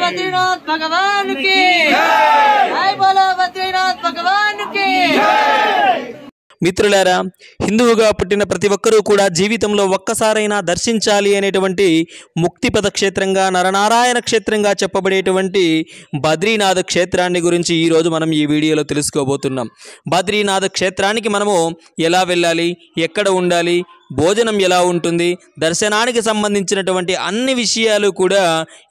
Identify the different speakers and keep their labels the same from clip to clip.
Speaker 1: बद्रीनाथ भगवान की जय। बोलो बद्रीनाथ भगवान की।
Speaker 2: మిత్రులారా, హిందువుగా పుట్టిన ప్రతి ఒక్కరూ కూడా జీవితంలో ఒక్కసారైనా దర్శించాలి అనేటువంటి ముక్తిపద క్షేత్రంగా, నరనారాయణ క్షేత్రంగా చెప్పబడేటువంటి బద్రీనాథ్ క్షేత్రాన్ని గురించి ఈరోజు మనం ఈ వీడియోలో తెలుసుకోబోతున్నాం. బద్రీనాథ్ క్షేత్రానికి మనము ఎలా వెళ్ళాలి, ఎక్కడ ఉండాలి, భోజనం ఎలా ఉంటుంది, దర్శనానికి సంబంధించినటువంటి అన్ని విషయాలు కూడా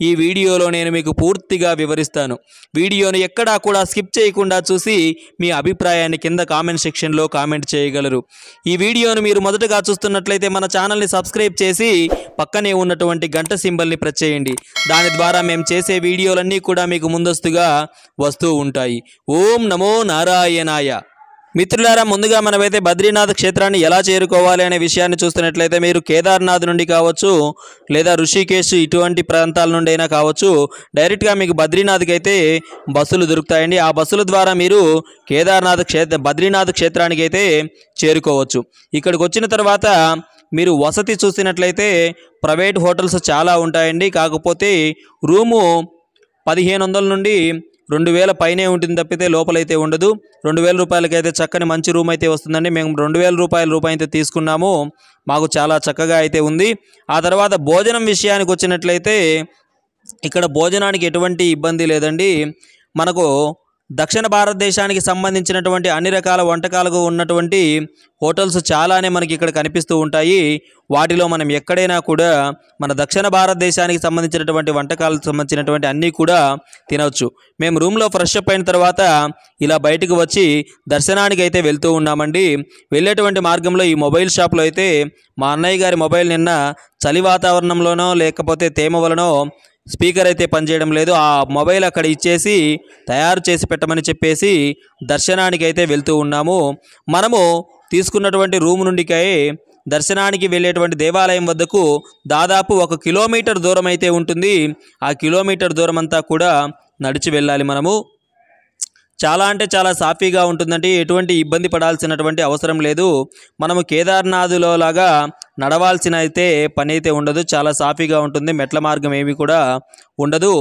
Speaker 2: ఈ వీడియోలో నేను మీకు పూర్తిగా వివరిస్తాను. వీడియోను ఎక్కడా కూడా స్కిప్ చేయకుండా చూసి మీ అభిప్రాయాన్ని కింద కామెంట్ సెక్షన్లో కామెంట్ చేయగలరు. ఈ వీడియోను మీరు మొదటగా చూస్తున్నట్లయితే మన ఛానల్ని సబ్స్క్రైబ్ చేసి పక్కనే ఉన్నటువంటి గంట సింబల్ని ప్రెస్ చేయండి. దాని ద్వారా మేము చేసే వీడియోలన్నీ కూడా మీకు ముందస్తుగా వస్తూ ఉంటాయి. ఓం నమో నారాయణాయ. మిత్రులారా, ముందుగా మనమైతే బద్రీనాథ్ క్షేత్రాన్ని ఎలా చేరుకోవాలి అనే విషయాన్ని చూస్తున్నట్లయితే మీరు కేదార్నాథ్ నుండి కావచ్చు, లేదా ఋషికేశ్ ఇటువంటి ప్రాంతాల నుండి అయినా కావచ్చు, డైరెక్ట్గా మీకు బద్రీనాథ్కి అయితే బస్సులు దొరుకుతాయండి. ఆ బస్సుల ద్వారా మీరు బద్రీనాథ్ క్షేత్రానికి అయితే చేరుకోవచ్చు. ఇక్కడికి వచ్చిన తర్వాత మీరు వసతి చూసినట్లయితే ప్రైవేట్ హోటల్స్ చాలా ఉంటాయండి. కాకపోతే రూము 1500 నుండి 2000 పైనే ఉంటుంది తప్పితే లోపలైతే ఉండదు. 2000 రూపాయలకైతే చక్కని మంచి రూమ్ అయితే వస్తుందండి. మేము 2000 రూపాయలు అయితే తీసుకున్నాము. మాకు చాలా చక్కగా అయితే ఉంది. ఆ తర్వాత భోజనం విషయానికి వచ్చినట్లయితే ఇక్కడ భోజనానికి ఎటువంటి ఇబ్బంది లేదండి. మనకు దక్షిణ భారతదేశానికి సంబంధించినటువంటి అన్ని రకాల వంటకాలకు ఉన్నటువంటి హోటల్స్ చాలానే మనకి ఇక్కడ కనిపిస్తూ ఉంటాయి. వాటిలో మనం ఎక్కడైనా కూడా మన దక్షిణ భారతదేశానికి సంబంధించినటువంటి వంటకాలకు సంబంధించినటువంటి అన్నీ కూడా తినవచ్చు. మేము రూమ్లో ఫ్రెష్ అప్ అయిన తర్వాత ఇలా బయటకు వచ్చి దర్శనానికి అయితే వెళ్తూ ఉన్నామండి. వెళ్ళేటువంటి మార్గంలో ఈ మొబైల్ షాప్లో అయితే మా అన్నయ్య గారి మొబైల్ నిన్న చలి వాతావరణంలోనో లేకపోతే తేమ వలనో స్పీకర్ అయితే పనిచేయడం లేదు. ఆ మొబైల్ అక్కడ ఇచ్చేసి తయారు చేసి పెట్టమని చెప్పేసి దర్శనానికి అయితే వెళ్తూ ఉన్నాము. మనము తీసుకున్నటువంటి రూమ్ నుండికై దర్శనానికి వెళ్ళేటువంటి దేవాలయం వద్దకు దాదాపు 1 కిలోమీటర్ దూరం అయితే ఉంటుంది. ఆ కిలోమీటర్ దూరం అంతా కూడా నడిచి వెళ్ళాలి మనము. చాలా అంటే చాలా సాఫీగా ఉంటుందంటే ఎటువంటి ఇబ్బంది పడాల్సినటువంటి అవసరం లేదు. మనము కేదార్నాథ్లో లాగా నడవాల్సిన అయితే పని అయితే ఉండదు. చాలా సాఫీగా ఉంటుంది. మెట్ల మార్గం ఏమి కూడా ఉండదు.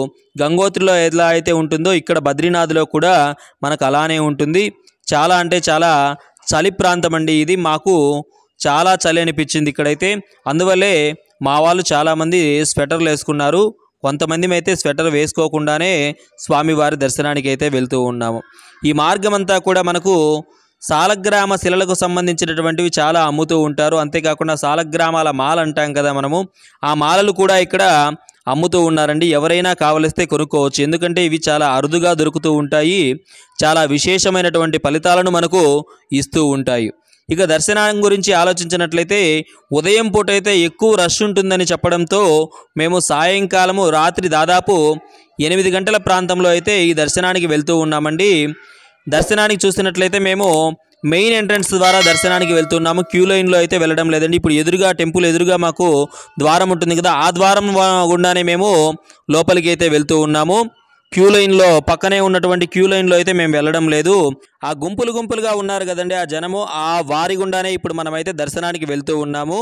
Speaker 2: గంగోత్రిలో ఎలా అయితే ఉంటుందో ఇక్కడ బద్రీనాథ్లో కూడా మనకు అలానే ఉంటుంది. చాలా అంటే చాలా చలి ప్రాంతం అండి ఇది. మాకు చాలా చలి అనిపించింది ఇక్కడైతే. అందువల్లే మా వాళ్ళు చాలామంది స్వెటర్లు వేసుకున్నారు. కొంతమంది అయితే స్వెటర్ వేసుకోకుండానే స్వామివారి దర్శనానికి అయితే వెళ్తూ ఉన్నాము. ఈ మార్గం అంతా కూడా మనకు సాలగ్రామ శిలలకు సంబంధించినటువంటివి చాలా అమ్ముతూ ఉంటారు. అంతేకాకుండా సాలగ్రామాల మాల అంటాం కదా మనము, ఆ మాలలు కూడా ఇక్కడ అమ్ముతూ ఉన్నారండి. ఎవరైనా కావలిస్తే కొనుక్కోవచ్చు. ఎందుకంటే ఇవి చాలా అరుదుగా దొరుకుతూ ఉంటాయి. చాలా విశేషమైనటువంటి ఫలితాలను మనకు ఇస్తూ ఉంటాయి. ఇక దర్శనం గురించి ఆలోచించినట్లయితే ఉదయం పూట అయితే ఎక్కువ రష్ ఉంటుందని చెప్పడంతో మేము సాయంకాలము రాత్రి దాదాపు 8 గంటల ప్రాంతంలో అయితే ఈ దర్శనానికి వెళ్తూ ఉన్నామండి. దర్శనానికి చూసినట్లయితే మేము మెయిన్ ఎంట్రన్స్ ద్వారా దర్శనానికి వెళ్తున్నాము. క్యూ లైన్లో అయితే వెళ్ళడం లేదండి. ఇప్పుడు ఎదురుగా టెంపుల్ ఎదురుగా మాకు ద్వారం ఉంటుంది కదా, ఆ ద్వారం గుండానే మేము లోపలికి అయితే వెళ్తూ ఉన్నాము. క్యూ లైన్లో పక్కనే ఉన్నటువంటి క్యూ లైన్లో అయితే మేము వెళ్ళడం లేదు. ఆ గుంపులుగా ఉన్నారు కదండి ఆ జనము, ఆ వారి గుండానే ఇప్పుడు మనమైతే దర్శనానికి వెళ్తూ ఉన్నాము.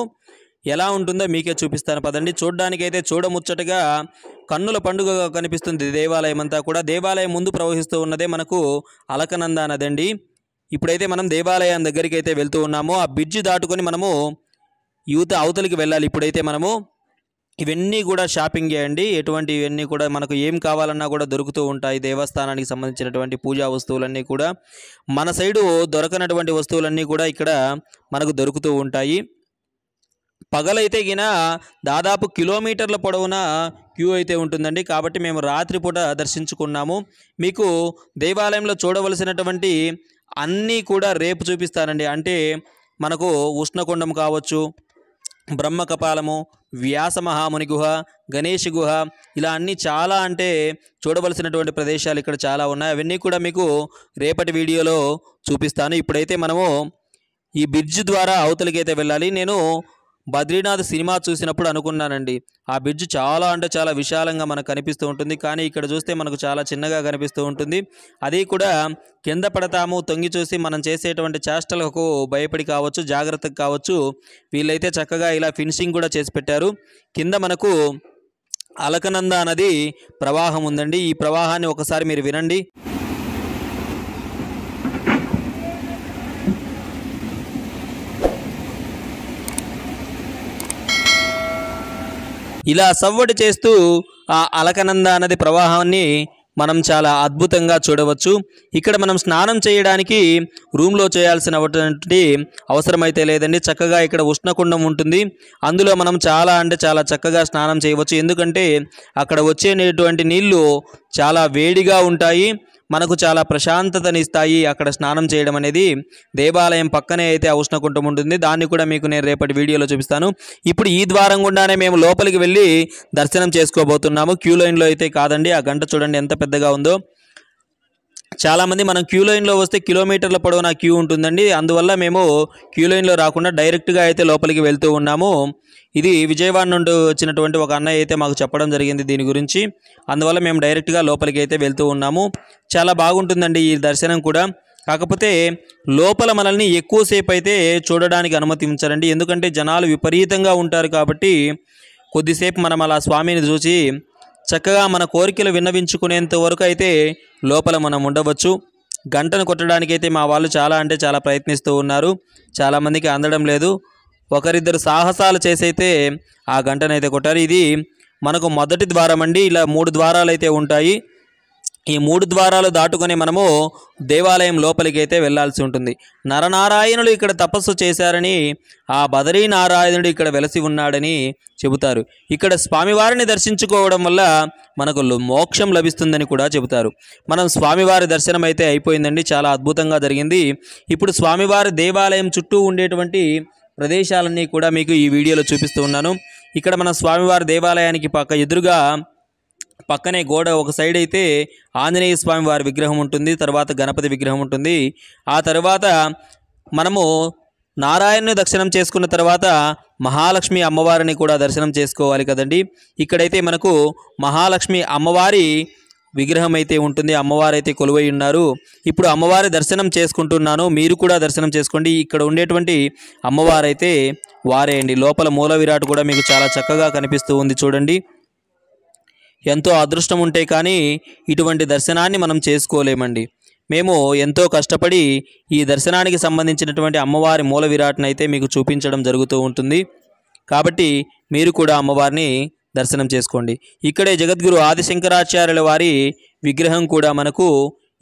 Speaker 2: ఎలా ఉంటుందో మీకే చూపిస్తాను పదండి. చూడడానికైతే చూడముచ్చటగా కన్నుల పండుగ కనిపిస్తుంది దేవాలయం అంతా కూడా. దేవాలయం ముందు ప్రవహిస్తూ ఉన్నదే మనకు అలకనంద నదండి. ఇప్పుడైతే మనం దేవాలయం దగ్గరికి అయితే వెళ్తూ ఉన్నాము. ఆ బ్రిడ్జి దాటుకొని మనము అవతలికి వెళ్ళాలి. ఇప్పుడైతే మనము ఇవన్నీ కూడా షాపింగ్ చేయండి. ఇవన్నీ కూడా మనకు ఏం కావాలన్నా కూడా దొరుకుతూ ఉంటాయి. దేవస్థానానికి సంబంధించినటువంటి పూజా వస్తువులన్నీ కూడా మన సైడు దొరకనటువంటి వస్తువులన్నీ కూడా ఇక్కడ మనకు దొరుకుతూ ఉంటాయి. పగలైతే గిన దాదాపు కిలోమీటర్ల పొడవున క్యూ అయితే ఉంటుందండి. కాబట్టి మేము రాత్రిపూట దర్శించుకున్నాము. మీకు దేవాలయంలో చూడవలసినటువంటి అన్నీ కూడా రేపు చూపిస్తానండి. అంటే మనకు ఉష్ణకుండం కావచ్చు, బ్రహ్మకపాలము, వ్యాస మహాముని గుహ, గణేష్ గుహ, ఇలా అన్నీ చాలా అంటే చూడవలసినటువంటి ప్రదేశాలు ఇక్కడ చాలా ఉన్నాయి. అవన్నీ కూడా మీకు రేపటి వీడియోలో చూపిస్తాను. ఇప్పుడైతే మనము ఈ బ్రిడ్జ్ ద్వారా అవతలికి అయితే వెళ్ళాలి. నేను బద్రీనాథ్ సినిమా చూసినప్పుడు అనుకున్నానండి, ఆ బ్రిడ్జ్ చాలా అంటే చాలా విశాలంగా మనకు కనిపిస్తూ ఉంటుంది. కానీ ఇక్కడ చూస్తే మనకు చాలా చిన్నగా కనిపిస్తూ ఉంటుంది. అది కూడా కింద పడతాము తొంగి చూసి మనం చేసేటువంటి చేష్టలకు భయపడి కావచ్చు, జాగ్రత్తగా కావచ్చు, వీళ్ళైతే చక్కగా ఇలా ఫినిషింగ్ కూడా చేసి పెట్టారు. కింద మనకు అలకనంద నది ప్రవాహం ఉందండి. ఈ ప్రవాహాన్ని ఒకసారి మీరు వినండి. ఇలా సవ్వడి చేస్తూ ఆ అలకనంద నది ప్రవాహాన్ని మనం చాలా అద్భుతంగా చూడవచ్చు. ఇక్కడ మనం స్నానం చేయడానికి రూమ్లో చేయాల్సినటువంటి అవసరమైతే లేదండి. చక్కగా ఇక్కడ ఉష్ణకుండం ఉంటుంది. అందులో మనం చాలా చక్కగా స్నానం చేయవచ్చు. ఎందుకంటే అక్కడ వచ్చేటువంటి నీళ్లు చాలా వేడిగా ఉంటాయి, మనకు చాలా ప్రశాంతతనిస్తాయి. అక్కడ స్నానం చేయడం అనేది దేవాలయం పక్కనే అయితే ఆ ఉష్ణకుండం ఉంటుంది. దాన్ని కూడా మీకు నేను రేపటి వీడియోలో చూపిస్తాను. ఇప్పుడు ఈ ద్వారం గుండానే మేము లోపలికి వెళ్ళి దర్శనం చేసుకోబోతున్నాము. క్యూ లైన్లో అయితే కాదండి. ఆ గంట చూడండి ఎంత పెద్దగా ఉందో. చాలామంది మనం క్యూ లైన్లో వస్తే కిలోమీటర్ల పొడవునా క్యూ ఉంటుందండి. అందువల్ల మేము క్యూ లైన్లో రాకుండా డైరెక్ట్గా అయితే లోపలికి వెళ్తూ ఉన్నాము. ఇది విజయవాడ నుండి వచ్చినటువంటి ఒక అన్నయ్య అయితే మాకు చెప్పడం జరిగింది దీని గురించి. అందువల్ల మేము డైరెక్ట్గా లోపలికి అయితే వెళ్తూ ఉన్నాము. చాలా బాగుంటుందండి ఈ దర్శనం కూడా. కాకపోతే లోపల మనల్ని ఎక్కువసేపు అయితే చూడడానికి అనుమతించారండి. ఎందుకంటే జనాలు విపరీతంగా ఉంటారు కాబట్టి కొద్దిసేపు మనం అలా స్వామిని చూసి చక్కగా మన కోరికలు విన్నవించుకునేంత వరకు అయితే లోపల మనం ఉండవచ్చు. గంటను కొట్టడానికైతే మా వాళ్ళు చాలా ప్రయత్నిస్తూ ఉన్నారు. చాలామందికి అందడం లేదు. ఒకరిద్దరు సాహసాలు చేసైతే ఆ గంటనైతే కొట్టారు. ఇది మనకు మొదటి ద్వారం అండి. ఇలా 3 ద్వారాలు అయితే ఉంటాయి. ఈ 3 ద్వారాలు దాటుకొని మనము దేవాలయం లోపలికి అయితే వెళ్ళాల్సి ఉంటుంది. నరనారాయణులు ఇక్కడ తపస్సు చేశారని, ఆ బదరీనారాయణుడు ఇక్కడ వెలసి ఉన్నాడని చెబుతారు. ఇక్కడ స్వామివారిని దర్శించుకోవడం వల్ల మనకు మోక్షం లభిస్తుందని కూడా చెబుతారు. మనం స్వామివారి దర్శనం అయితే అయిపోయిందండి. చాలా అద్భుతంగా జరిగింది. ఇప్పుడు స్వామివారి దేవాలయం చుట్టూ ఉండేటువంటి ప్రదేశాలన్నీ కూడా మీకు ఈ వీడియోలో చూపిస్తూ ఉన్నాను. ఇక్కడ మన స్వామివారి దేవాలయానికి ఎదురుగా పక్కనే గోడ ఒక సైడ్ అయితే ఆంజనేయ స్వామి వారి విగ్రహం ఉంటుంది. తర్వాత గణపతి విగ్రహం ఉంటుంది. ఆ తర్వాత మనము నారాయణుని దర్శనం చేసుకున్న తర్వాత మహాలక్ష్మి అమ్మవారిని కూడా దర్శనం చేసుకోవాలి కదండి. ఇక్కడైతే మనకు మహాలక్ష్మి అమ్మవారి విగ్రహం అయితే ఉంటుంది. అమ్మవారు అయితే కొలువై ఉన్నారు. ఇప్పుడు అమ్మవారి దర్శనం చేసుకుంటున్నాను. మీరు కూడా దర్శనం చేసుకోండి. ఇక్కడ ఉండేటువంటి అమ్మవారు అయితే వారే అండి. లోపల మూల విరాట్ కూడా మీకు చాలా చక్కగా కనిపిస్తూ ఉంది చూడండి. ఎంతో అదృష్టం ఉంటే కానీ ఇటువంటి దర్శనాన్ని మనం చేసుకోలేమండి. మేము ఎంతో కష్టపడి ఈ దర్శనానికి సంబంధించినటువంటి అమ్మవారి మూల విరాట్ని అయితే మీకు చూపించడం జరుగుతూ ఉంటుంది. కాబట్టి మీరు కూడా అమ్మవారిని దర్శనం చేసుకోండి. ఇక్కడే జగద్గురు ఆదిశంకరాచార్యుల వారి విగ్రహం కూడా మనకు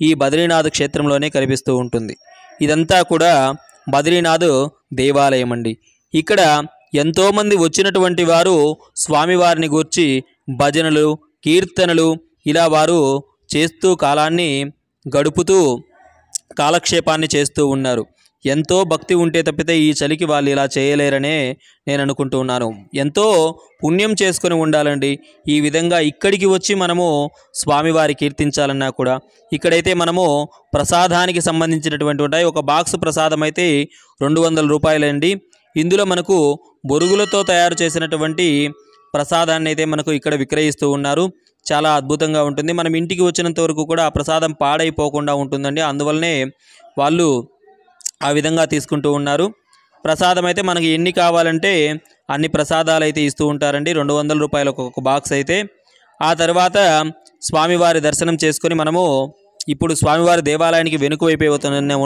Speaker 2: ఈ బద్రీనాథ్ క్షేత్రంలోనే కనిపిస్తూ ఉంటుంది. ఇదంతా కూడా బద్రీనాథ్ దేవాలయం అండి. ఇక్కడ ఎంతోమంది వచ్చినటువంటి వారు స్వామివారిని గూర్చి భజనలు, కీర్తనలు ఇలా వారు చేస్తూ కాలాన్ని గడుపుతూ కాలక్షేపాన్ని చేస్తూ ఉన్నారు. ఎంతో భక్తి ఉంటే తప్పితే ఈ చలికి వాళ్ళు ఇలా చేయలేరనే నేను అనుకుంటూ ఉన్నాను. ఎంతో పుణ్యం చేసుకొని ఉండాలండి. ఈ విధంగా ఇక్కడికి వచ్చి మనము స్వామివారి కీర్తించాలన్నా కూడా ఇక్కడైతే మనము ప్రసాదానికి సంబంధించినటువంటి ఉంటాయి. ఒక బాక్స్ ప్రసాదం అయితే 200 రూపాయలండి. ఇందులో మనకు బొరుగులతో తయారు చేసినటువంటి ప్రసాదాన్ని అయితే మనకు ఇక్కడ విక్రయిస్తూ ఉన్నారు. చాలా అద్భుతంగా ఉంటుంది. మనం ఇంటికి వచ్చినంత వరకు కూడా ఆ ప్రసాదం పాడైపోకుండా ఉంటుందండి. అందువల్లనే వాళ్ళు ఆ విధంగా తీసుకుంటూ ఉన్నారు. ప్రసాదం అయితే మనకి ఎన్ని కావాలంటే అన్ని ప్రసాదాలు అయితే ఇస్తూ ఉంటారండి. 200 రూపాయలకు ఒక బాక్స్ అయితే. ఆ తర్వాత స్వామివారి దర్శనం చేసుకొని మనము ఇప్పుడు స్వామివారి దేవాలయానికి వెనుక వైపు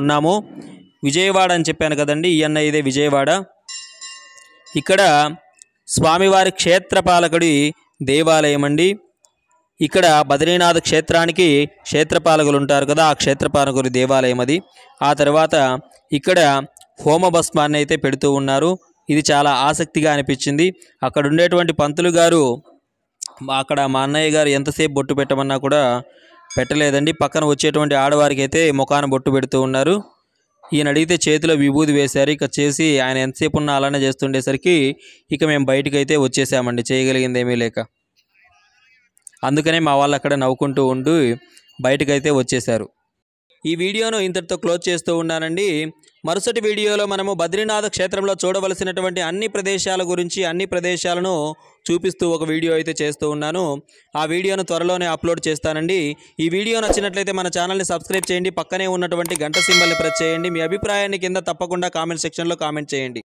Speaker 2: ఉన్నాము. విజయవాడ అని చెప్పాను కదండి. ఈ అన్న ఇదే విజయవాడ. ఇక్కడ స్వామివారి క్షేత్రపాలకుడి దేవాలయం అండి. ఇక్కడ బద్రీనాథ్ క్షేత్రానికి క్షేత్రపాలకులు ఉంటారు కదా, ఆ క్షేత్రపాలకుడి దేవాలయం అది. ఆ తర్వాత ఇక్కడ హోమభస్మాన్ని అయితే పెడుతూ ఉన్నారు. ఇది చాలా ఆసక్తిగా అనిపించింది. అక్కడ ఉండేటువంటి పంతులు గారు అక్కడ మా అన్నయ్య గారు ఎంతసేపు బొట్టు పెట్టమన్నా కూడా పెట్టలేదండి. పక్కన వచ్చేటువంటి ఆడవారికి అయితే ముఖాన బొట్టు పెడుతూ ఉన్నారు. ఈయన అడిగితే చేతిలో విభూది వేశారు. ఇక చేసి ఆయన ఎంతసేపు ఉన్నా అలానే చేస్తుండేసరికి ఇక మేము బయటకైతే వచ్చేసామండి, చేయగలిగింది ఏమీ లేక. అందుకనే మా వాళ్ళు అక్కడ నవ్వుకుంటూ ఉండి బయటకైతే వచ్చేశారు. ఈ వీడియోను ఇంతటితో క్లోజ్ చేస్తూ ఉన్నానండి. మరుసటి వీడియోలో మనము బద్రీనాథ్ క్షేత్రంలో చూడవలసినటువంటి అన్ని ప్రదేశాల గురించి అన్ని ప్రదేశాలను చూపిస్తూ ఒక వీడియో అయితే చేస్తూ ఉన్నాను. ఆ వీడియోను త్వరలోనే అప్లోడ్ చేస్తానండి. ఈ వీడియో నచ్చినట్లయితే మన ఛానల్ని సబ్స్క్రైబ్ చేయండి. పక్కనే ఉన్నటువంటి గంట సింబల్ని ప్రెస్ చేయండి. మీ అభిప్రాయాన్ని కింద తప్పకుండా కామెంట్ సెక్షన్లో కామెంట్ చేయండి.